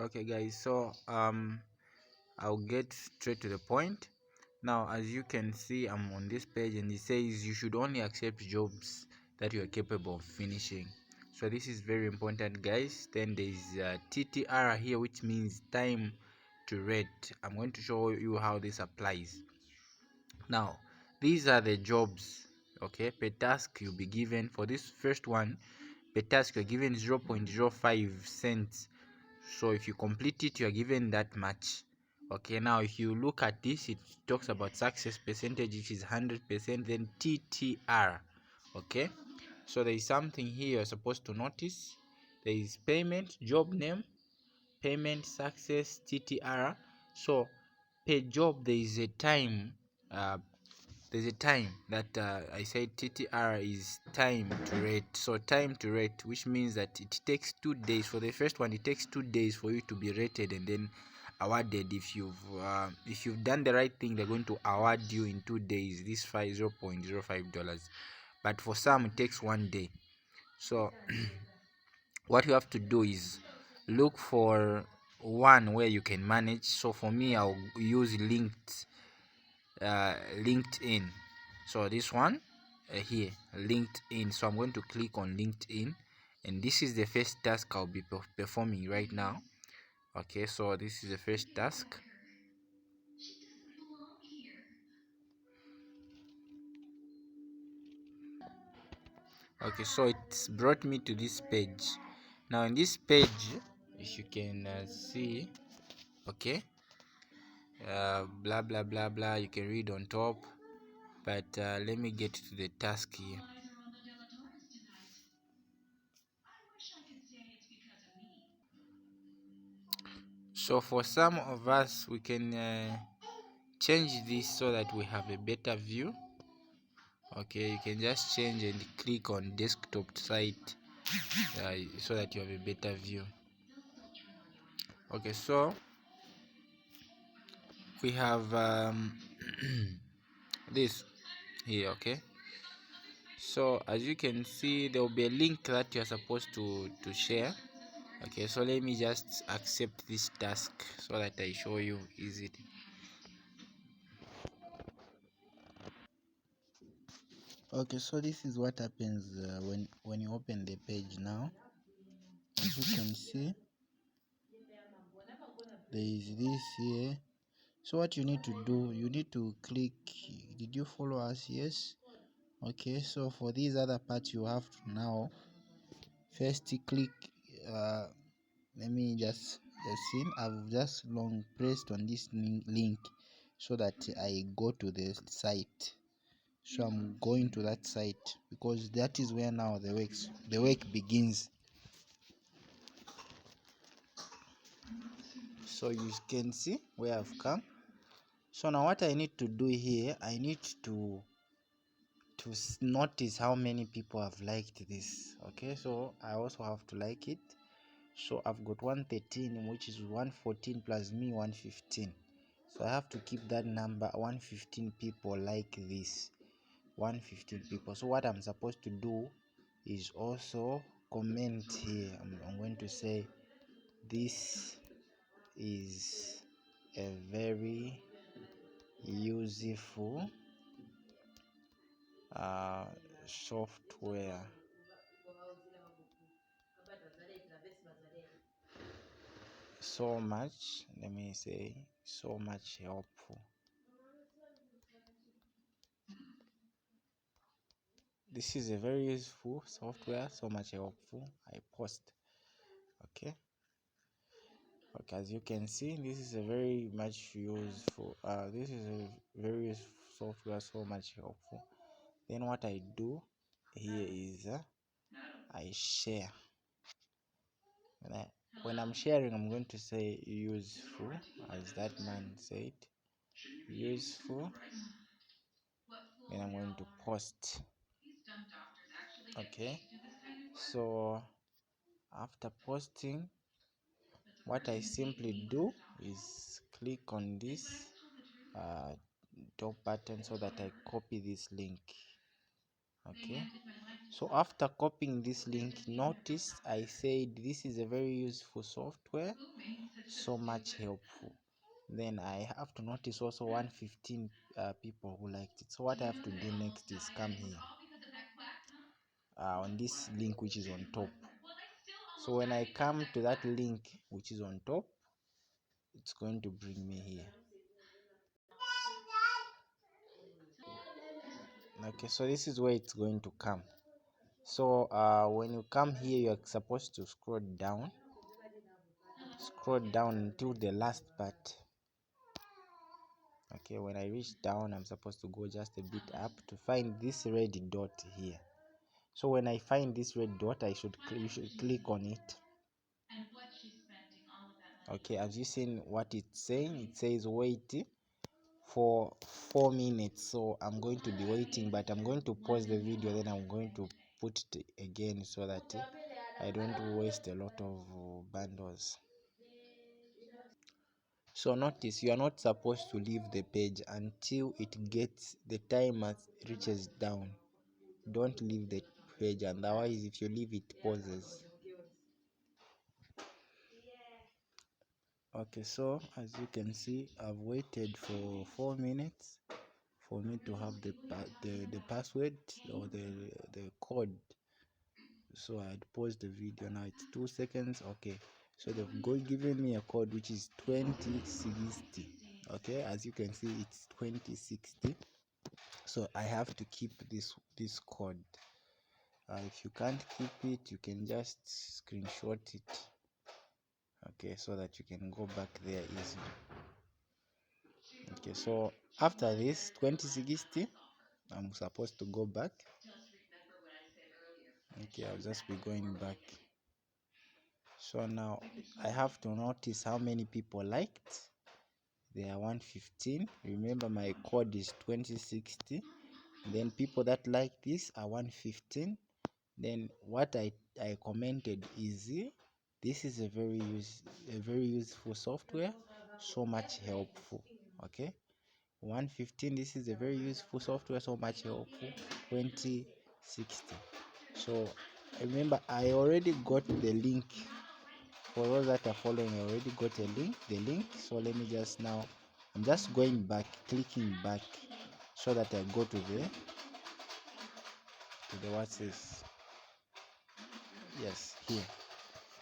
Okay guys, so I'll get straight to the point. Now as you can see, I'm on this page and it says you should only accept jobs that you are capable of finishing. So this is very important guys. Then there is TTR here, which means time to rate. I'm going to show you how this applies. Now these are the jobs, okay, per task you'll be given. For this first one, per task you're given 0.05 cents. So if you complete it, you are given that much. Okay, now if you look at this, it talks about success percentage, which is 100%. Then TTR. Okay, so there is something here you're supposed to notice. There is payment, job name, payment, success, TTR. So per job there is a time, there's a time that I said TTR is time to rate. So time to rate, which means that it takes 2 days. For the first one, it takes 2 days for you to be rated and then awarded. If you've done the right thing, they're going to award you in 2 days this $0.05. But for some it takes 1 day. So what you have to do is look for one where you can manage. So for me, I'll use LinkedIn. So this one here, LinkedIn. So I'm going to click on LinkedIn, and this is the first task I'll be performing right now. Okay, so this is the first task. Okay, so it's brought me to this page. Now in this page, if you can see, okay, blah blah blah blah, you can read on top, but let me get to the task here. So for some of us, we can change this so that we have a better view. Okay, you can just change and click on desktop site so that you have a better view. Okay, so we have this here. Okay, so as you can see, there will be a link that you're supposed to share. Okay, so let me just accept this task so that I show you easily. Okay, so this is what happens when you open the page. Now as you can see, there is this here. So what you need to do, you need to click, did you follow us? Yes. Okay, so for these other parts, you have to now first click, let me just see, I've just long pressed on this link so that I go to the site. So I'm going to that site because that is where now the work begins. So you can see where I've come. So now what I need to do here, I need to notice how many people have liked this. Okay, so I also have to like it. So I've got 113, which is 114 plus me 115. So I have to keep that number. 115 people like this, 115 people. So what I'm supposed to do is also comment here. I'm going to say this is a very useful software. So much, let me say, so much helpful. This is a very useful software, so much helpful. I post. Okay, as you can see, this is a very much useful, this is a very useful software, so much helpful. Then what I do here is I share. When I'm sharing, I'm going to say useful, as that man said, useful. Then I'm going to post. Okay, so after posting, what I simply do is click on this top button so that I copy this link. Okay, So after copying this link, notice I said this is a very useful software, so much helpful. Then I have to notice also 115 people who liked it. So what I have to do next is come here on this link which is on top. So when I come to that link which is on top, it's going to bring me here. Okay, so this is where it's going to come. So when you come here, you're supposed to scroll down until the last part. Okay, when I reach down, I'm supposed to go just a bit up to find this red dot here. So when I find this red dot, you should click on it. Okay, as you seen what it's saying, it says wait for 4 minutes. So I'm going to be waiting, but I'm going to pause the video, then I'm going to put it again so that I don't waste a lot of bundles. So notice you are not supposed to leave the page until it gets the timer reaches down. Don't leave the page, otherwise if you leave it pauses. Okay, so as you can see, I've waited for 4 minutes for me to have the password or the code. So I had paused the video. Now it's 2 seconds. Okay, so they've given me a code which is 2060. Okay, as you can see, it's 2060. So I have to keep this code. If you can't keep it, you can just screenshot it. Okay, so that you can go back there easily. Okay, so after this 2060, I'm supposed to go back. Okay, I'll just be going back. So now I have to notice how many people liked. There are 115. Remember my code is 2060. Then people that like this are 115. Then what I commented is this is a very useful software, so much helpful. Okay, 115, this is a very useful software, so much helpful. 2060. So remember I already got the link. For those that are following, I already got the link. So let me just now, I'm just going back, clicking back so that I go to the what's this, yes, here.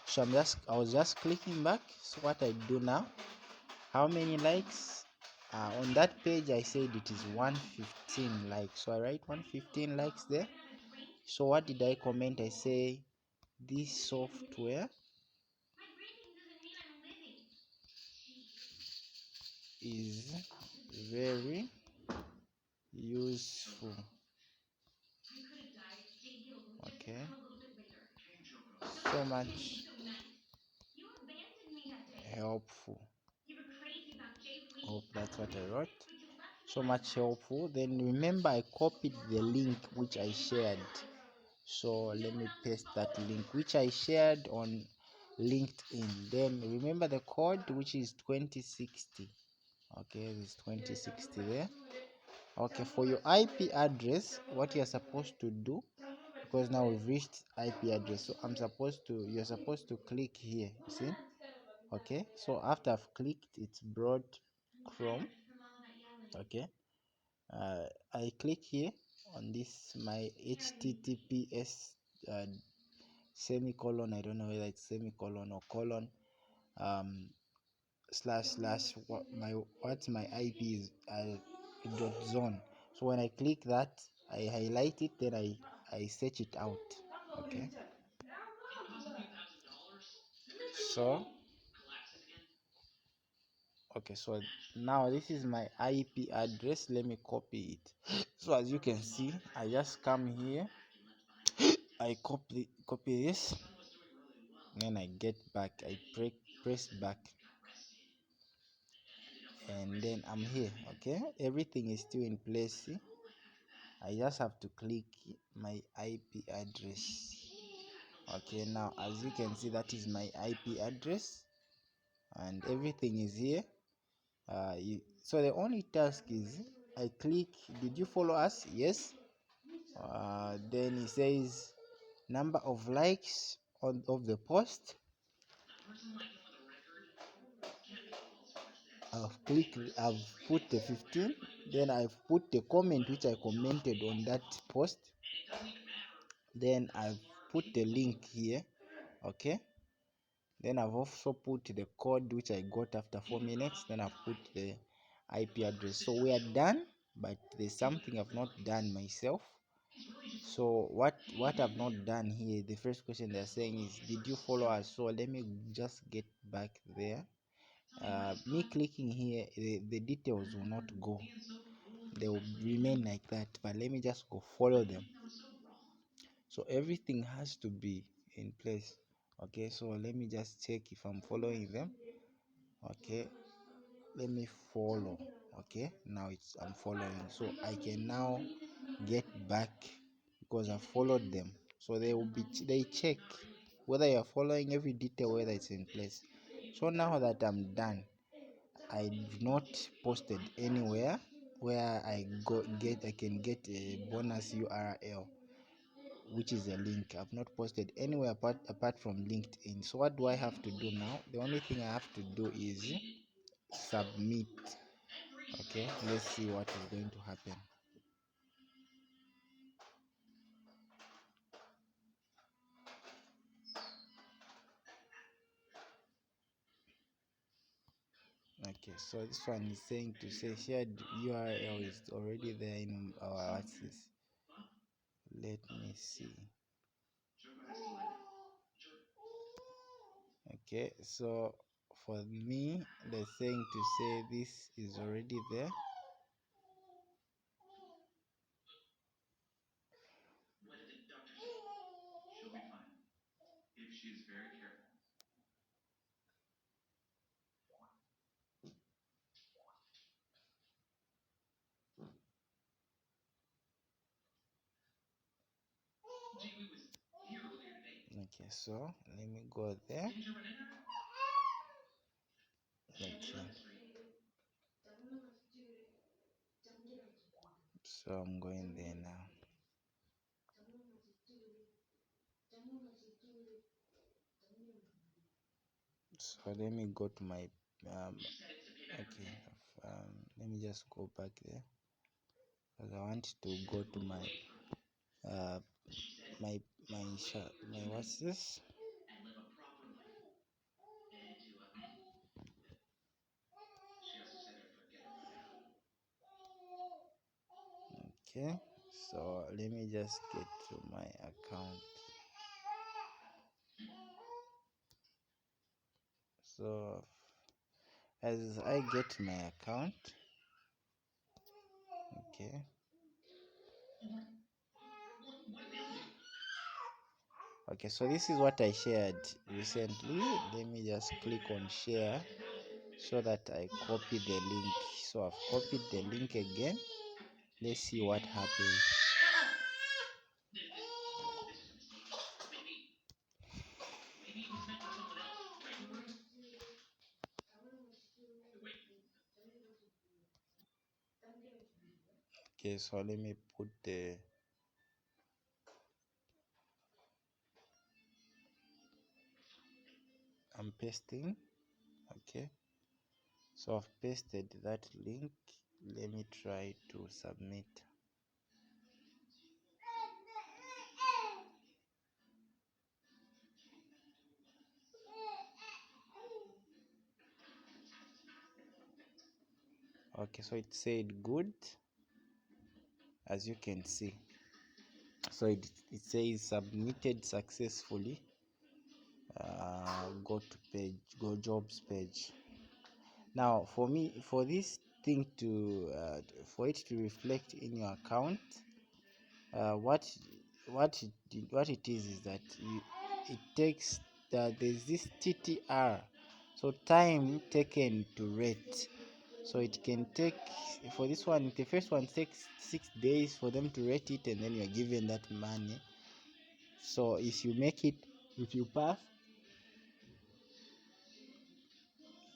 So I was just clicking back. So what I do now, how many likes on that page? I said it is 115 likes, so I write 115 likes there. So what did I comment? I say this software is very useful. Okay, so much helpful. Hope that's what I wrote. So much helpful. Then remember I copied the link which I shared. So let me paste that link which I shared on LinkedIn. Then remember the code which is 2060. Okay, this 2060 there. Okay, for your IP address, what you're supposed to do, because now we've reached IP address, so you're supposed to click here, you see. Okay, so after I've clicked, it's brought Chrome. Okay, I click here on this my HTTPS semicolon, I don't know whether it's semicolon or colon, slash what's my IP is dot zone. So when I click that, I highlight it, then I search it out. Okay, so so now this is my IP address. Let me copy it. So as you can see, I just come here, I copy this, then I get back, I press back, and then I'm here. Okay, everything is still in place. See? I just have to click my IP address. Okay, now as you can see, that is my IP address and everything is here. So the only task is I click, did you follow us? Yes. Then it says number of likes of the post. I've put the 15. Then I've put the comment which I commented on that post. Then I've put the link here. Okay, then I've also put the code which I got after 4 minutes. Then I've put the IP address. So we are done, but there's something I've not done myself. So what I've not done here, the first question they're saying is, did you follow us? So let me just get back there. Me clicking here, the details will not go, they will remain like that, but let me just go follow them. So everything has to be in place. Okay, so let me just check if I'm following them. Okay, let me follow. Okay, now I'm following, so I can now get back because I followed them. So they check whether you're following every detail, whether it's in place. So now that I'm done, I've not posted anywhere where I can get a bonus URL, which is a link. I've not posted anywhere apart from LinkedIn. So what do I have to do now? The only thing I have to do is submit. Okay, let's see what is going to happen. Okay, so this one is saying to say shared URL is already there in our access. Let me see. Okay, so for me they're saying to say this is already there. Okay, so let me go there. Okay, so I'm going there now. So let me go to my okay, let me just go back there because I want to go to my my what's this? Okay, so let me just get to my account. So as I get my account, okay, okay, so this is what I shared recently. Let me just click on share so that I copy the link. So I've copied the link again. Let's see what happens. Okay, so let me put the I'm pasting. Okay, so I've pasted that link. Let me try to submit. Okay, so it said good, as you can see. So it says submitted successfully. Go jobs page. Now for me, for this thing to for it to reflect in your account, what it is that it takes there's this TTR, so time taken to rate. So it can take, for this one, the first one takes 6 days for them to rate it, and then you're given that money. So if you make it, if you pass,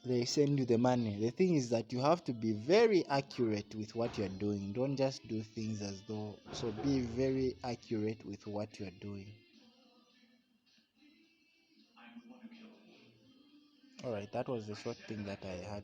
they send you the money. The thing is that you have to be very accurate with what you're doing. Don't just do things as though. So be very accurate with what you're doing. Alright, that was the short thing that I had.